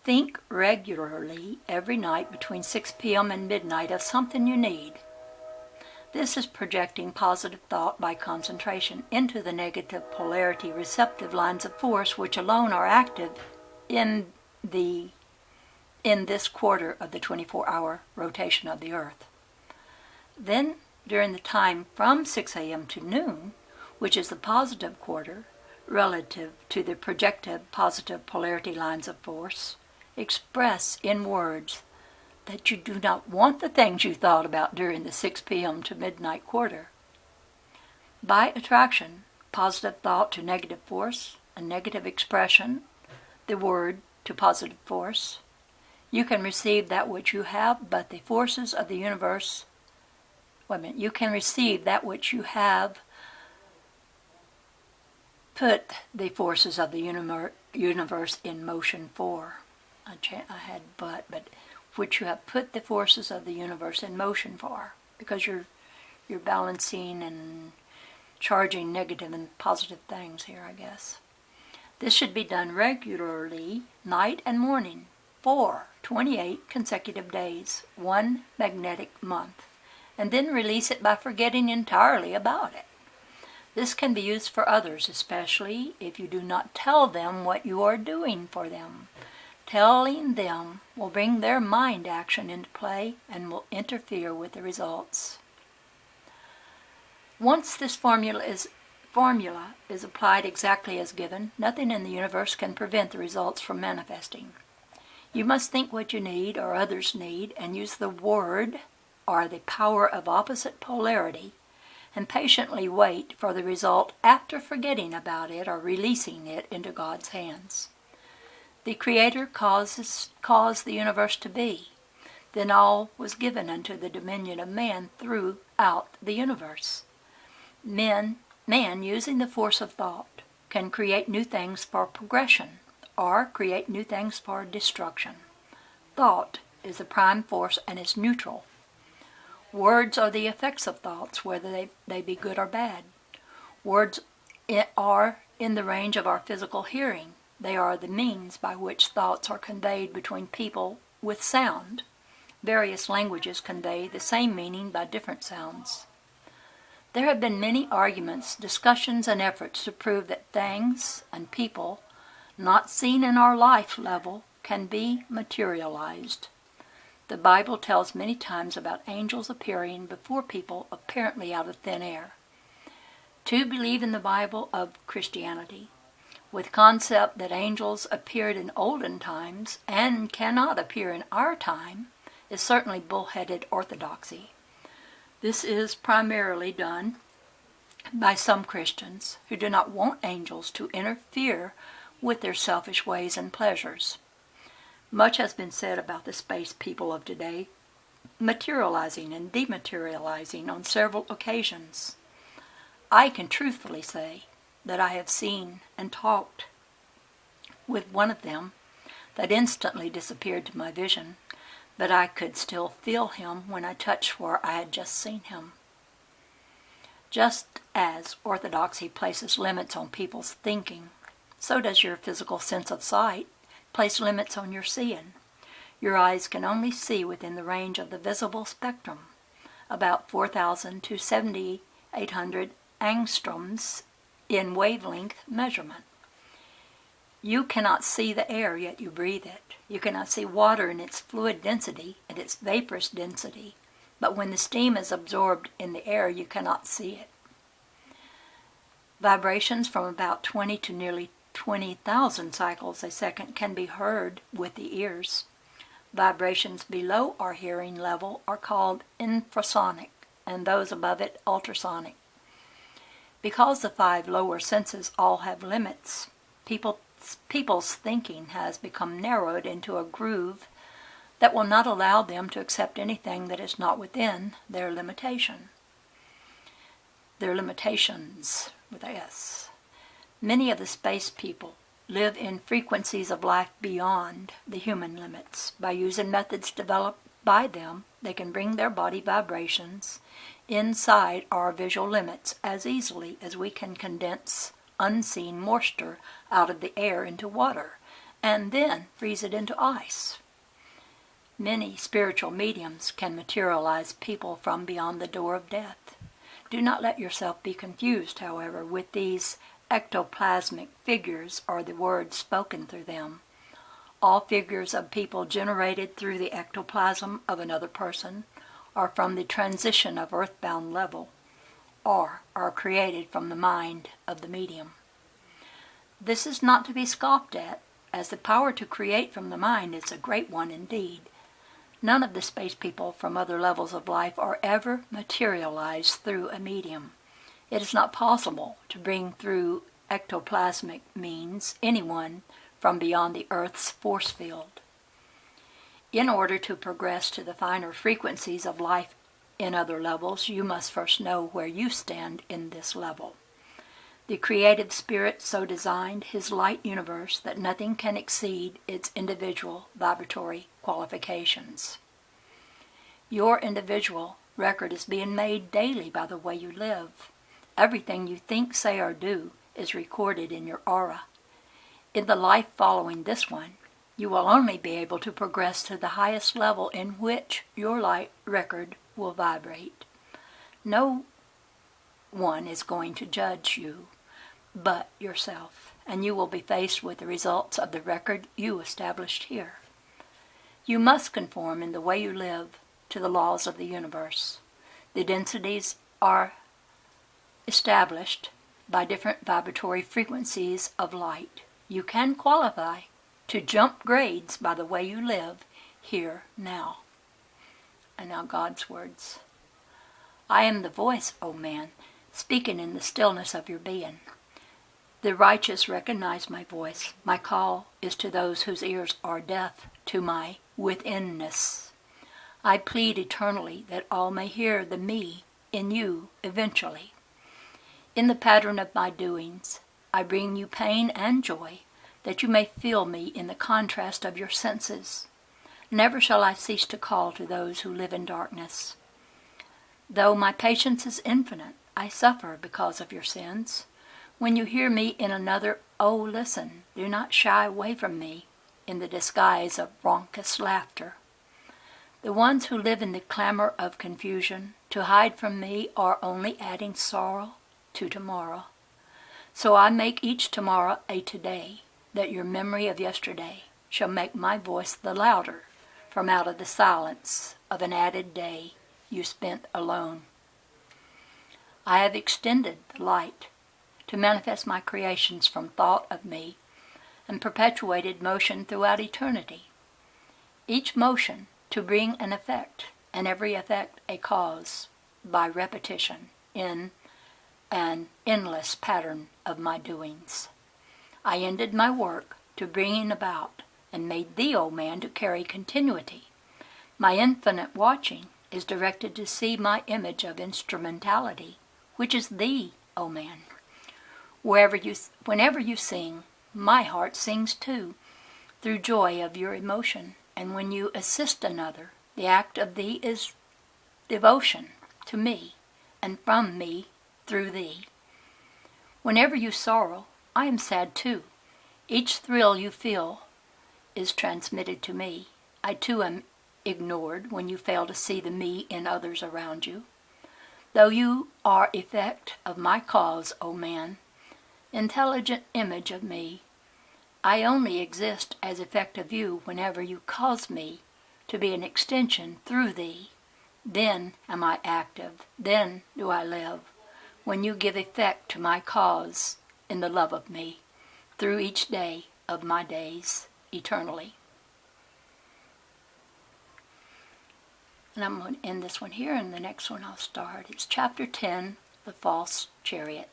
Think regularly every night between 6 p.m. and midnight of something you need. This is projecting positive thought by concentration into the negative polarity receptive lines of force, which alone are active in this quarter of the 24-hour rotation of the Earth. Then, during the time from 6 a.m. to noon, which is the positive quarter, relative to the projected positive polarity lines of force, express in words that you do not want the things you thought about during the 6 p.m. to midnight quarter. By attraction, positive thought to negative force, a negative expression, the word to positive force, you can receive that which you have, but the forces of the universe, you can receive that which you have, put the forces of the universe in motion for. I had but which you have put the forces of the universe in motion for, because you're balancing and charging negative and positive things here, I guess. This should be done regularly, night and morning, for 28 consecutive days, 1 magnetic month, and then release it by forgetting entirely about it. This can be used for others, especially if you do not tell them what you are doing for them. Telling them will bring their mind action into play and will interfere with the results. Once this formula is applied exactly as given, nothing in the universe can prevent the results from manifesting. You must think what you need or others need and use the word or the power of opposite polarity and patiently wait for the result after forgetting about it or releasing it into God's hands. The Creator caused the universe to be. Then all was given unto the dominion of man throughout the universe. Man, using the force of thought, can create new things for progression or create new things for destruction. Thought is the prime force and is neutral. Words are the effects of thoughts, whether they be good or bad. Words are in the range of our physical hearing. They are the means by which thoughts are conveyed between people with sound. Various languages convey the same meaning by different sounds. There have been many arguments, discussions, and efforts to prove that things and people not seen in our life level can be materialized. The Bible tells many times about angels appearing before people apparently out of thin air. To believe in the Bible of Christianity, with concept that angels appeared in olden times and cannot appear in our time, is certainly bullheaded orthodoxy. This is primarily done by some Christians who do not want angels to interfere with their selfish ways and pleasures. Much has been said about the space people of today, materializing and dematerializing on several occasions. I can truthfully say that I have seen and talked with one of them that instantly disappeared to my vision, but I could still feel him when I touched where I had just seen him. Just as orthodoxy places limits on people's thinking, so does your physical sense of sight place limits on your seeing. Your eyes can only see within the range of the visible spectrum, about 4,000 to 7,800 angstroms in wavelength measurement. You cannot see the air, yet you breathe it. You cannot see water in its fluid density and its vaporous density, but when the steam is absorbed in the air, you cannot see it. Vibrations from about 20 to nearly 20,000 cycles a second can be heard with the ears. Vibrations below our hearing level are called infrasonic, and those above it ultrasonic. Because the 5 lower senses all have limits, people's thinking has become narrowed into a groove that will not allow them to accept anything that is not within their limitation. Their limitations, with a S. Many of the space people live in frequencies of life beyond the human limits. By using methods developed by them, they can bring their body vibrations inside our visual limits as easily as we can condense unseen moisture out of the air into water and then freeze it into ice. Many spiritual mediums can materialize people from beyond the door of death. Do not let yourself be confused, however, with these ectoplasmic figures or the words spoken through them. All figures of people generated through the ectoplasm of another person are from the transition of earthbound level, or are created from the mind of the medium. This is not to be scoffed at, as the power to create from the mind is a great one indeed. None of the space people from other levels of life are ever materialized through a medium. It is not possible to bring through ectoplasmic means anyone from beyond the Earth's force field. In order to progress to the finer frequencies of life in other levels, you must first know where you stand in this level. The creative spirit so designed his light universe that nothing can exceed its individual vibratory qualifications. Your individual record is being made daily by the way you live. Everything you think, say, or do is recorded in your aura. In the life following this one, you will only be able to progress to the highest level in which your light record will vibrate. No one is going to judge you but yourself, and you will be faced with the results of the record you established here. You must conform in the way you live to the laws of the universe. The densities are established by different vibratory frequencies of light. You can qualify to jump grades by the way you live here now. And now God's words. I am the voice, O man, speaking in the stillness of your being. The righteous recognize my voice. My call is to those whose ears are deaf to my withinness. I plead eternally that all may hear the me in you eventually. In the pattern of my doings, I bring you pain and joy, that you may feel me in the contrast of your senses. Never shall I cease to call to those who live in darkness. Though my patience is infinite, I suffer because of your sins. When you hear me in another, oh, listen, do not shy away from me in the disguise of raucous laughter. The ones who live in the clamor of confusion to hide from me are only adding sorrow to tomorrow. So I make each tomorrow a today, that your memory of yesterday shall make my voice the louder from out of the silence of an added day you spent alone. I have extended the light to manifest my creations from thought of me and perpetuated motion throughout eternity. Each motion to bring an effect, and every effect a cause, by repetition in an endless pattern of my doings. I ended my work to bringing about, and made thee, O man, to carry continuity. My infinite watching is directed to see my image of instrumentality, which is thee, O man. Whenever you sing, my heart sings too, through joy of your emotion. And when you assist another, the act of thee is devotion to me, and from me through thee. Whenever you sorrow, I am sad too. Each thrill you feel is transmitted to me. I too am ignored when you fail to see the me in others around you. Though you are effect of my cause, O man, intelligent image of me, I only exist as effect of you whenever you cause me to be an extension through thee. Then am I active, then do I live, when you give effect to my cause in the love of me, through each day of my days, eternally. And I'm going to end this one here, and the next one I'll start. It's chapter 10, The False Chariot.